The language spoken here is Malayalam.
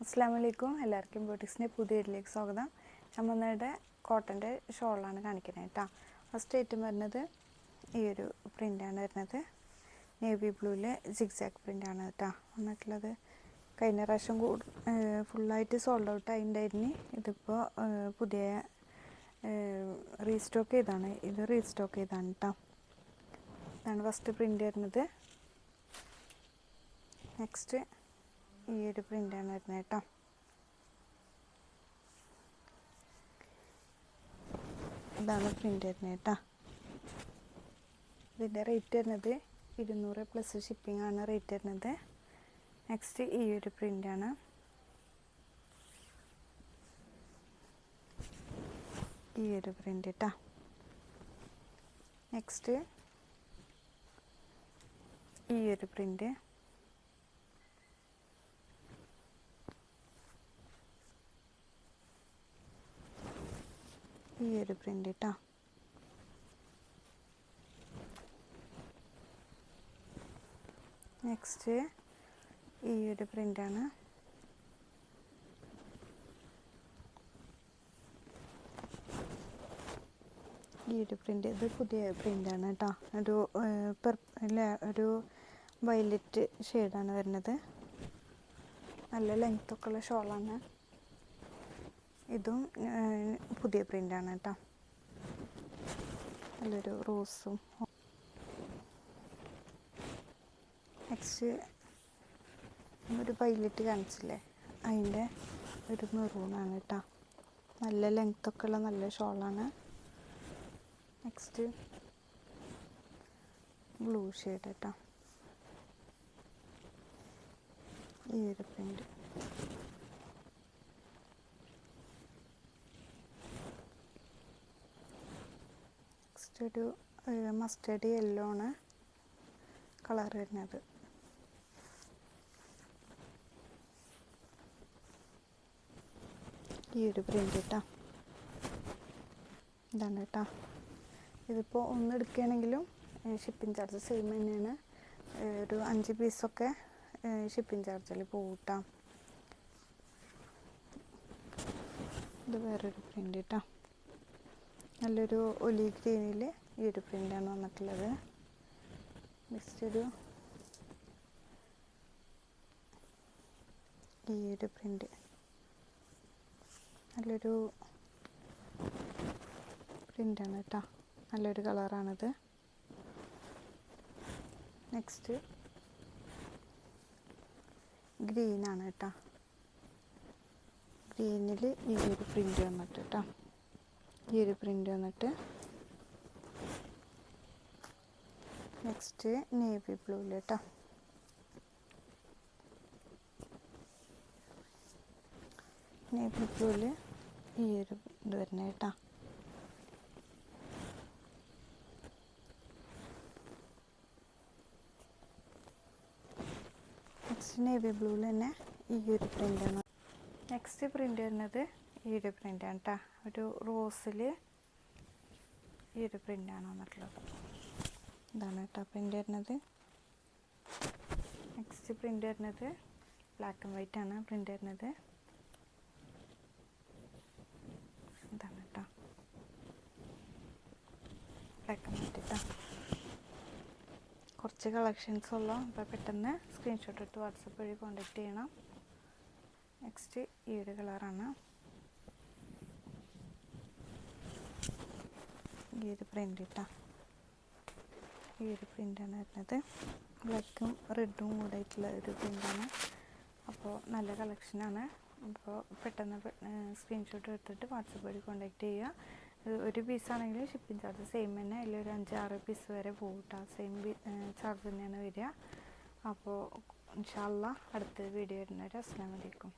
അസ്സലാമലൈക്കും. എല്ലാവർക്കും ബ്യൂട്ടിക്സിൻ്റെ പുതിയ വീഡിയോയിലേക്ക് സ്വാഗതം. നമ്മളുടെ കോട്ടൻ്റെ ഷോളാണ് കാണിക്കുന്നത് കേട്ടോ. ഫസ്റ്റ് ഐറ്റം വരുന്നത് ഈ ഒരു പ്രിൻ്റാണ് വരുന്നത്. നേവി ബ്ലൂവിൽ സിഗ്സാഗ് പ്രിൻ്റാണ് കേട്ടോ വന്നിട്ടുള്ളത്. കഴിഞ്ഞ പ്രാവശ്യം ഫുള്ളായിട്ട് സോൾഡ് ഔട്ട് ആയിട്ടുണ്ടായിരുന്നു. ഇതിപ്പോൾ പുതിയ റീസ്റ്റോക്ക് ചെയ്താണ്. ഇത് റീസ്റ്റോക്ക് ചെയ്താണ് കേട്ടോ. ഇതാണ് ഫസ്റ്റ് പ്രിൻ്റ് വരുന്നത്. നെക്സ്റ്റ് ഈ ഒരു പ്രിൻ്റാണ് വരുന്നത് കേട്ടോ. ഇതാണ് പ്രിൻ്റ് വരുന്നത് കേട്ടോ. ഇതിൻ്റെ റേറ്റ് വരുന്നത് 200 പ്ലസ് ഷിപ്പിംഗ് ആണ് റേറ്റ് വരുന്നത്. നെക്സ്റ്റ് ഈ ഒരു പ്രിൻ്റാണ്. ഈ ഒരു പ്രിൻ്റ് കേട്ടോ. നെക്സ്റ്റ് ഈ ഒരു പ്രിൻ്റ്. ഈ ഒരു പ്രിൻ്റ് കേട്ടോ. നെക്സ്റ്റ് ഈ ഒരു പ്രിൻ്റാണ്. ഈ ഒരു പ്രിൻ്റ് ഇത് പുതിയ പ്രിൻ്റാണ് കേട്ടോ. ഒരു വയലറ്റ് ഷെയ്ഡാണ് വരുന്നത്. നല്ല ലെങ്ത്തൊക്കെ ഉള്ള ഷോളാണ്. ഇതും പുതിയ പ്രിൻ്റാണ് കേട്ടോ. നല്ലൊരു റോസും. നെക്സ്റ്റ് ഒരു വൈലറ്റ് കാണിച്ചില്ലേ, അതിൻ്റെ ഒരു മെറൂണാണ് കേട്ടോ. നല്ല ലെങ്ത്തൊക്കെ ഉള്ള നല്ല ഷോളാണ്. നെക്സ്റ്റ് ബ്ലൂ ഷെയ്ഡ് കേട്ടോ. ഈ ഒരു പ്രിൻ്റ്. ഒരു മസ്റ്റേർഡ് യെല്ലോ ആണ് കളർ വരുന്നത്. ഈ ഒരു പ്രിൻ്റ് കേട്ടോ. ഇതാണ് കേട്ടോ. ഇതിപ്പോൾ ഒന്ന് എടുക്കുകയാണെങ്കിലും ഷിപ്പിംഗ് ചാർജ് സെയിം തന്നെയാണ്. ഒരു 5 പീസൊക്കെ ഷിപ്പിംഗ് ചാർജിൽ പോകും കേട്ടോ. ഇത് വേറൊരു പ്രിൻ്റ് കേട്ടോ. നല്ലൊരു ഒലി ഗ്രീനിൽ ഈ ഒരു പ്രിൻ്റാണ് വന്നിട്ടുള്ളത്. നെക്സ്റ്റ് ഈ ഒരു പ്രിൻ്റ് നല്ലൊരു പ്രിൻ്റാണ് കേട്ടോ. നല്ലൊരു കളറാണിത്. നെക്സ്റ്റ് ഗ്രീനാണ് കേട്ടോ. ഗ്രീനിൽ ഈ ഒരു പ്രിൻ്റ് വന്നിട്ട് കേട്ടോ. ഈ ഒരു പ്രിൻ്റ് വന്നിട്ട് നെക്സ്റ്റ് നേവി ബ്ലൂവിൽ കേട്ടോ. നേവി ബ്ലൂവിൽ ഈ ഒരു ഇത് വരുന്നത് കേട്ടോ. നെക്സ്റ്റ് നേവി ബ്ലൂവിൽ തന്നെ ഈ ഒരു പ്രിൻ്റാണ്. നെക്സ്റ്റ് പ്രിൻ്റ് വരുന്നത് ഈ ഒരു പ്രിൻ്റാണ് കേട്ടോ. ഒരു റോസിൽ ഈ ഒരു പ്രിൻ്റാണ് വന്നിട്ടുള്ളത്. ഇതാണ് കേട്ടോ പ്രിൻ്റ് വരുന്നത്. നെക്സ്റ്റ് പ്രിൻ്റ് വരുന്നത് ബ്ലാക്ക് ആൻഡ് വൈറ്റ് ആണ് പ്രിൻ്റ് വരുന്നത്. ഇതാണ് കേട്ടോ ബ്ലാക്ക് ആൻഡ് വൈറ്റ് കേട്ടോ. കുറച്ച് കളക്ഷൻസ് ഉള്ളൂ. അപ്പോൾ പെട്ടെന്ന് സ്ക്രീൻഷോട്ട് എടുത്ത് വാട്സപ്പ് വഴി കോൺടാക്റ്റ് ചെയ്യണം. നെക്സ്റ്റ് ഈ ഒരു കളറാണ്. ഈ ഒരു പ്രിൻ്റ് കേട്ടോ. ഈ ഒരു പ്രിൻ്റാണ് വരുന്നത്. ബ്ലാക്കും റെഡും കൂടെ ആയിട്ടുള്ള ഒരു പ്രിൻ്റാണ്. അപ്പോൾ നല്ല കളക്ഷനാണ്. അപ്പോൾ പെട്ടെന്ന് സ്ക്രീൻഷോട്ട് എടുത്തിട്ട് വാട്സപ്പ് വഴി കോൺടാക്റ്റ് ചെയ്യുക. ഒരു പീസാണെങ്കിൽ ഷിപ്പിംഗ് ചാർജ് സെയിം തന്നെ. അതിൽ ഒരു 5-6 പീസ് വരെ പോകും കേട്ടോ. സെയിം ചാർജ് തന്നെയാണ് വരിക. അപ്പോൾ ഇൻഷാ അല്ലാഹ് അടുത്ത വീഡിയോ വരുന്നവരെ അസ്സലാമു അലൈക്കും.